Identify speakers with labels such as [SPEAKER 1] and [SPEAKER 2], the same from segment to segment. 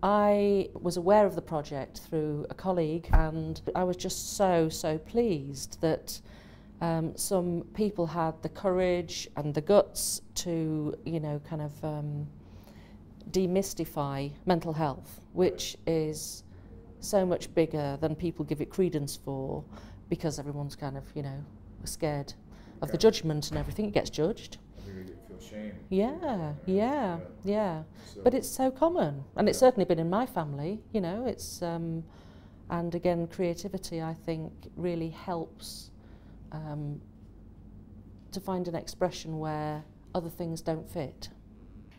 [SPEAKER 1] I was aware of the project through a colleague, and I was just so pleased that some people had the courage and the guts to, you know, kind of demystify mental health, which is so much bigger than people give it credence for, because everyone's kind of, you know, scared of the judgment and everything. It gets judged.
[SPEAKER 2] You feel shame.
[SPEAKER 1] Yeah. But it's so common, and it's certainly been in my family, you know. It's and again, creativity, I think, really helps to find an expression where other things don't fit.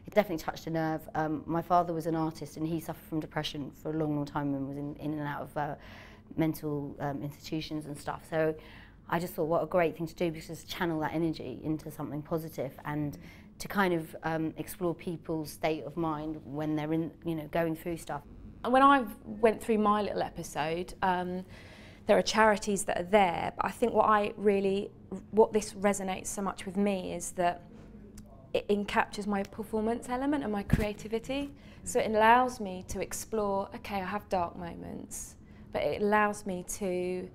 [SPEAKER 3] It definitely touched a nerve. My father was an artist, and he suffered from depression for a long time and was in and out of mental institutions and stuff. So I just thought, what a great thing to do, because to channel that energy into something positive and to kind of explore people's state of mind when they're in, you know, going through stuff.
[SPEAKER 4] When I went through my little episode, there are charities that are there, but I think what this resonates so much with me is that it encaptures my performance element and my creativity. So it allows me to explore, okay, I have dark moments, but it allows me to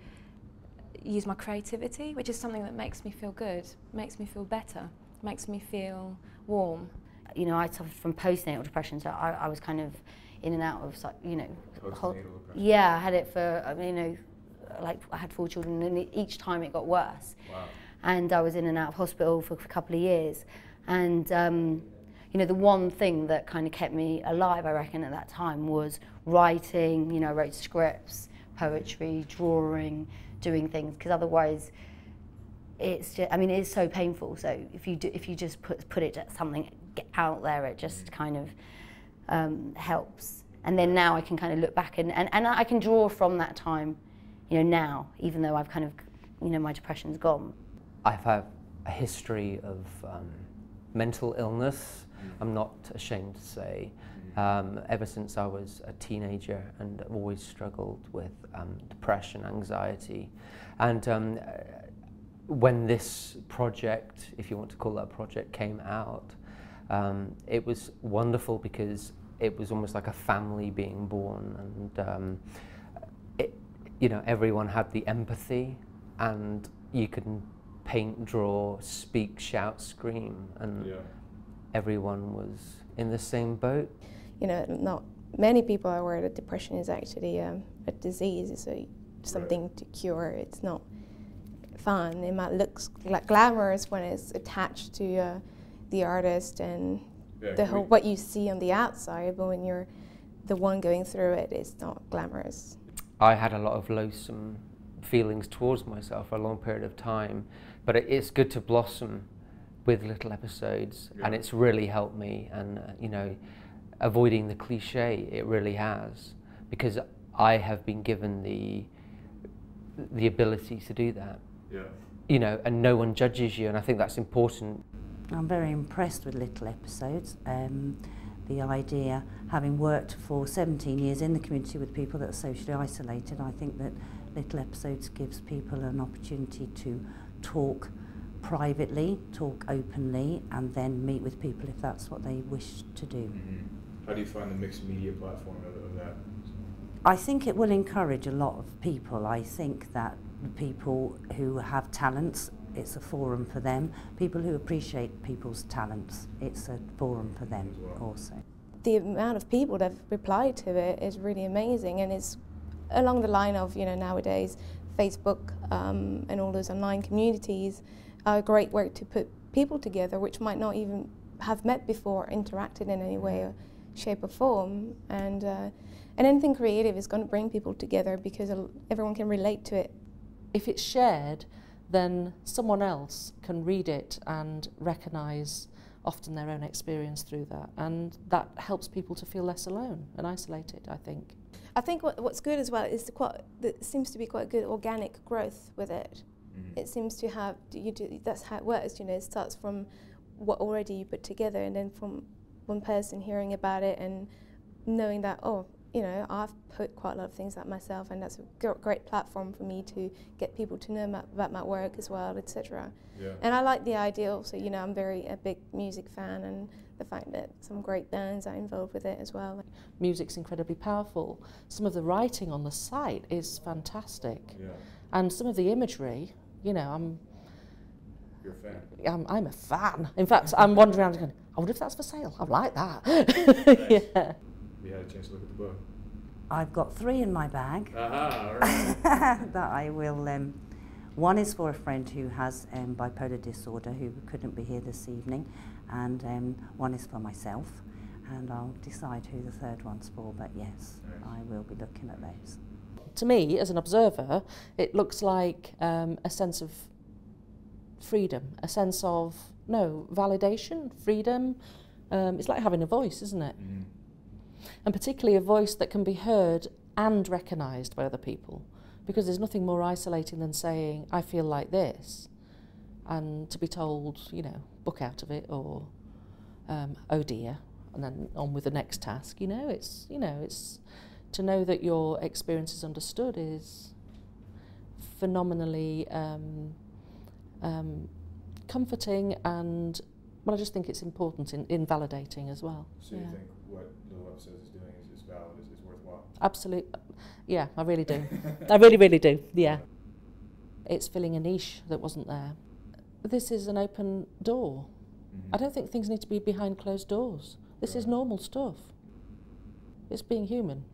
[SPEAKER 4] use my creativity, which is something that makes me feel good, makes me feel better, makes me feel warm.
[SPEAKER 3] You know, I suffered from postnatal depression, so I was kind of in and out of, you know,
[SPEAKER 2] Postnatal depression?
[SPEAKER 3] Yeah, I had it for, I mean, you know, like I had 4 children, and each time it got worse.
[SPEAKER 2] Wow.
[SPEAKER 3] And I was in and out of hospital for a couple of years. And you know, the one thing that kind of kept me alive, I reckon, at that time was writing. You know, I wrote scripts, poetry, drawing, doing things, because otherwise it's just, I mean, it is so painful. So if you just put it something out there, it just kind of helps. And then now I can kind of look back and I can draw from that time, you know, now, even though I've kind of, you know, my depression's gone.
[SPEAKER 5] I've had a history of mental illness, I'm not ashamed to say, ever since I was a teenager, and I've always struggled with depression, anxiety. And when this project, if you want to call that a project, came out, it was wonderful because it was almost like a family being born, and you know, everyone had the empathy, and you could paint, draw, speak, shout, scream, and everyone was in the same boat.
[SPEAKER 6] You know, not many people are aware that depression is actually a disease. It's something to cure. It's not fun. It might look like glamorous when it's attached to the artist and the whole what you see on the outside, but when you're the one going through it, it's not glamorous.
[SPEAKER 5] I had a lot of loathsome feelings towards myself for a long period of time, but it's good to blossom with little episodes, and it's really helped me. And you know, avoiding the cliche, it really has, because I have been given the ability to do that. You know, and no one judges you, and I think that's important.
[SPEAKER 7] I'm very impressed with little episodes. The idea, having worked for 17 years in the community with people that are socially isolated, I think that little episodes gives people an opportunity to talk privately, talk openly, and then meet with people if that's what they wish to do.
[SPEAKER 2] How do you find the mixed media platform of that?
[SPEAKER 7] I think it will encourage a lot of people. I think that the people who have talents, it's a forum for them. People who appreciate people's talents, it's a forum for them also.
[SPEAKER 6] The amount of people that have replied to it is really amazing, and it's along the line of, you know, nowadays Facebook and all those online communities are a great way to put people together which might not even have met before, interacted in any way or shape or form, and anything creative is going to bring people together because everyone can relate to it.
[SPEAKER 1] If it's shared, then someone else can read it and recognise often their own experience through that, and that helps people to feel less alone and isolated, I think.
[SPEAKER 6] I think what's good as well is there seems to be quite good organic growth with it. It seems to have, that's how it works, you know, it starts from what already you put together, and then from one person hearing about it and knowing that, oh, you know, I've put quite a lot of things out myself, and that's a great platform for me to get people to know about my work as well, etc. And I like the idea also, you know, I'm a big music fan, and the fact that some great bands are involved with it as well.
[SPEAKER 1] Music's incredibly powerful. Some of the writing on the site is fantastic.
[SPEAKER 2] Yeah.
[SPEAKER 1] And some of the imagery, you know,
[SPEAKER 2] You're a fan.
[SPEAKER 1] I'm a fan. In fact, I'm wandering around going, I wonder if that's for sale. I like that.
[SPEAKER 2] Nice.
[SPEAKER 1] Yeah.
[SPEAKER 2] Have you had a chance to look at the book?
[SPEAKER 7] I've got 3 in my bag
[SPEAKER 2] Aha, all right.
[SPEAKER 7] that I will. One is for a friend who has bipolar disorder who couldn't be here this evening, and one is for myself, and I'll decide who the third one's for, but yes,
[SPEAKER 2] Nice.
[SPEAKER 7] I will be looking at those.
[SPEAKER 1] To me, as an observer, it looks like a sense of freedom, a sense of, validation, freedom. It's like having a voice, isn't it?
[SPEAKER 2] Mm.
[SPEAKER 1] And particularly a voice that can be heard and recognised by other people, because there's nothing more isolating than saying, I feel like this, and to be told, book out of it, or oh dear, and then on with the next task. It's to know that your experience is understood is phenomenally comforting, and I just think it's important in validating as well.
[SPEAKER 2] So you think what Little Episodes is doing is valid, is worthwhile?
[SPEAKER 1] Absolutely. Yeah, I really do. I really, really do. Yeah. It's filling a niche that wasn't there. This is an open door.
[SPEAKER 2] Mm-hmm.
[SPEAKER 1] I don't think things need to be behind closed doors. This is normal stuff. It's being human.